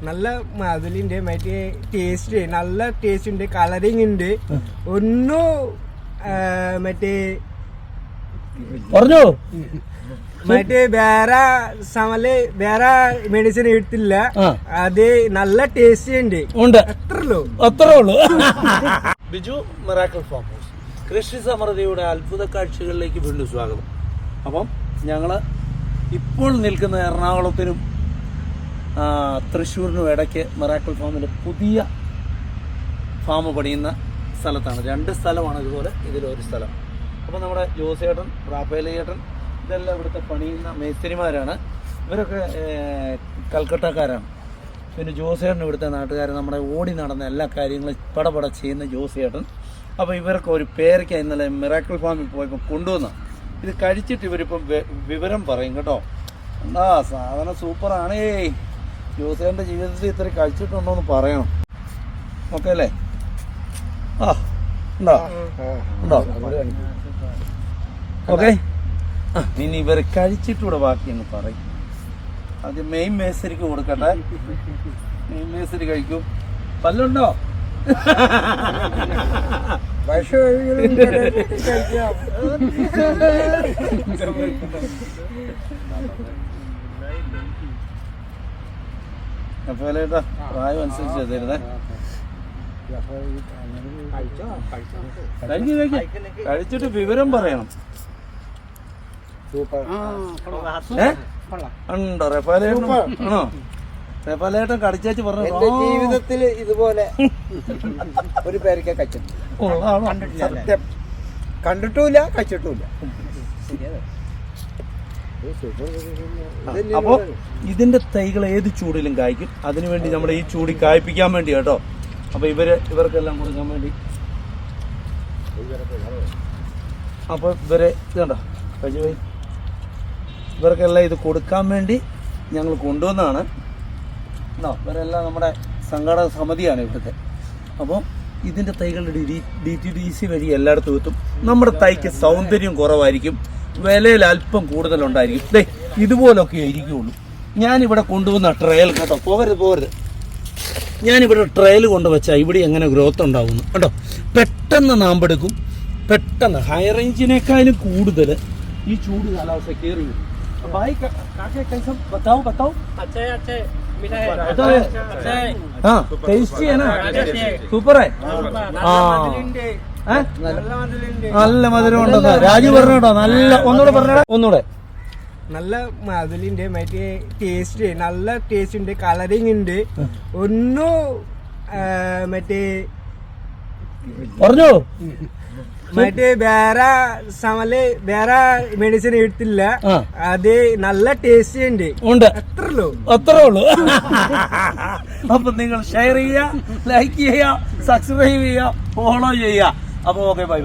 നല്ല മധുലിന്റെ മറ്റേ ടേസ്റ്റ് നല്ല ടേസ്റ്റ് ഉണ്ട്, കളറിങ് ഉണ്ട്. ഒന്നും മറ്റേ പറഞ്ഞോ മറ്റേ വേറെ സമല് വേറെ മെഡിസിൻ എടുത്തില്ല. അത് നല്ല ടേസ്റ്റ് ഉണ്ട്. അത്രേ ഉള്ളൂ. ബിജു മിറാക്കിൾ ഫാം ഹൗസ് കൃഷി സമൃദ്ധിയുടെ അത്ഭുത കാഴ്ചകളിലേക്ക് വീണ്ടും സ്വാഗതം. അപ്പം ഞങ്ങള് ഇപ്പോൾ നിൽക്കുന്ന എറണാകുളത്തിനും തൃശ്ശൂരിനും ഇടയ്ക്ക് മിറാക്കിൾ ഫാമിന്റെ പുതിയ ഫാം പണിയുന്ന സ്ഥലത്താണ്. 2 സ്ഥലമാണ് ഇതുപോലെ, ഇതിലൊരു സ്ഥലം. അപ്പോൾ നമ്മുടെ ജോസേട്ടൻ, റാഫേൽ ചേട്ടൻ ഇതെല്ലാം ഇവിടുത്തെ പണിയുന്ന മേസ്തിരിമാരാണ്. ഇവരൊക്കെ കൽക്കട്ടക്കാരാണ്. പിന്നെ ജോസേട്ടൻ ഇവിടുത്തെ നാട്ടുകാരൻ, നമ്മുടെ ഓടി നടന്ന എല്ലാ കാര്യങ്ങളും പടപട ചെയ്യുന്ന ജോസേട്ടൻ. അപ്പോൾ ഇവർക്ക് ഒരു പേരയ്ക്ക ഇന്നലെ മിറാക്കിൾ ഫാമിൽ പോയപ്പോൾ കൊണ്ടുവന്ന ഇത് കഴിച്ചിട്ട് ഇവരിപ്പം വിവരം പറയും കേട്ടോ. എന്താ സാധനം സൂപ്പറാണേ. ജോസേട്ടൻ്റെ ജീവിതത്തിൽ ഇത്ര കഴിച്ചിട്ടുണ്ടോ എന്ന് പറയണം. ഓക്കെ അല്ലേ? ഉണ്ടോ ഉണ്ടോ? ഓക്കെ. ഇനി ഇവർ കഴിച്ചിട്ടൂടെ ബാക്കി അങ്ങ് പറയും. അത് മെയിൻ മേസരിക്ക് കൊടുക്കട്ടെ. മെയിൻ മേസരി കഴിക്കും. പല്ലുണ്ടോ? അപ്പോലേട്ടാ പ്രായം അനുസരിച്ച് തരുന്നേ. കഴിച്ചിട്ട് വിവരം പറയണം. ഉണ്ടോ റെഫാലേട്ടൻ? ആണോ? റെഫാലേട്ടൻ കടിച്ചേച്ച് പറഞ്ഞു ജീവിതത്തിൽ ഇതുപോലെ ഒരു പേരൊക്കെ സത്യം കണ്ടിട്ടുമില്ല കഴിച്ചിട്ടുമില്ല. അപ്പൊ ഇതിന്റെ തൈകൾ ഏത് ചൂടിലും കായ്ക്കും. അതിനുവേണ്ടി നമ്മുടെ ഈ ചൂടി കായ്പിക്കാൻ വേണ്ടി കേട്ടോ. അപ്പൊ ഇവർക്കെല്ലാം കൊടുക്കാൻ വേണ്ടി അപ്പൊ ഇവരെ ഇതുണ്ടോ കഴിവ്, ഇവർക്കെല്ലാം ഇത് കൊടുക്കാൻ വേണ്ടി ഞങ്ങൾ കൊണ്ടുവന്നതാണ്. ഇവരെല്ലാം നമ്മുടെ സംഘാടക സമിതിയാണ് ഇവിടുത്തെ. അപ്പോൾ ഇതിൻ്റെ തൈകളുടെ DTDC വഴി എല്ലായിടത്തും എത്തും. നമ്മുടെ തൈക്ക് സൗന്ദര്യം കുറവായിരിക്കും, വിലയിൽ അല്പം കൂടുതലുണ്ടായിരിക്കും. ഇതുപോലൊക്കെ ഇരിക്കുകയുള്ളൂ. ഞാനിവിടെ കൊണ്ടുവന്ന ട്രയൽ കേട്ടോ, പോകരുത്. ഞാനിവിടെ ട്രയൽ കൊണ്ടുവച്ചാൽ ഇവിടെ എങ്ങനെ ഗ്രോത്ത് ഉണ്ടാകുന്നു കേട്ടോ. പെട്ടെന്ന് നാമ്പെടുക്കും, പെട്ടെന്ന് ഹൈ റേഞ്ചിനേക്കാളും കൂടുതൽ ഈ ചൂട് കാലാവസ്ഥ കയറി വരും. भाई काके कैसा बताओ अच्छे हाँ टेस्टी है ना? സൂപ്പർ है. നല്ല മധുരം ഉണ്ടെന്ന് രാജു പറഞ്ഞോ. നല്ല ഒന്നുകൂടെ നല്ല മധുലിന്റെ മറ്റേ ടേസ്റ്റ് നല്ല ടേസ്റ്റ് ഉണ്ട്, കളറിങ് ഉണ്ട്. ഒന്നും മറ്റേ പറഞ്ഞോ മറ്റേ വേറെ സമല് വേറെ മെഡിസിൻ എടുത്തില്ല. അത് നല്ല ടേസ്റ്റ് ഉണ്ട്. അത്രേ ഉള്ളൂ. അപ്പൊ നിങ്ങൾ ഷെയർ ചെയ്യുക, ലൈക്ക് ചെയ്യുക, സബ്സ്ക്രൈബ് ചെയ്യുക, ഫോളോ ചെയ്യുക. അപ്പൊ ഓക്കെ ബൈ.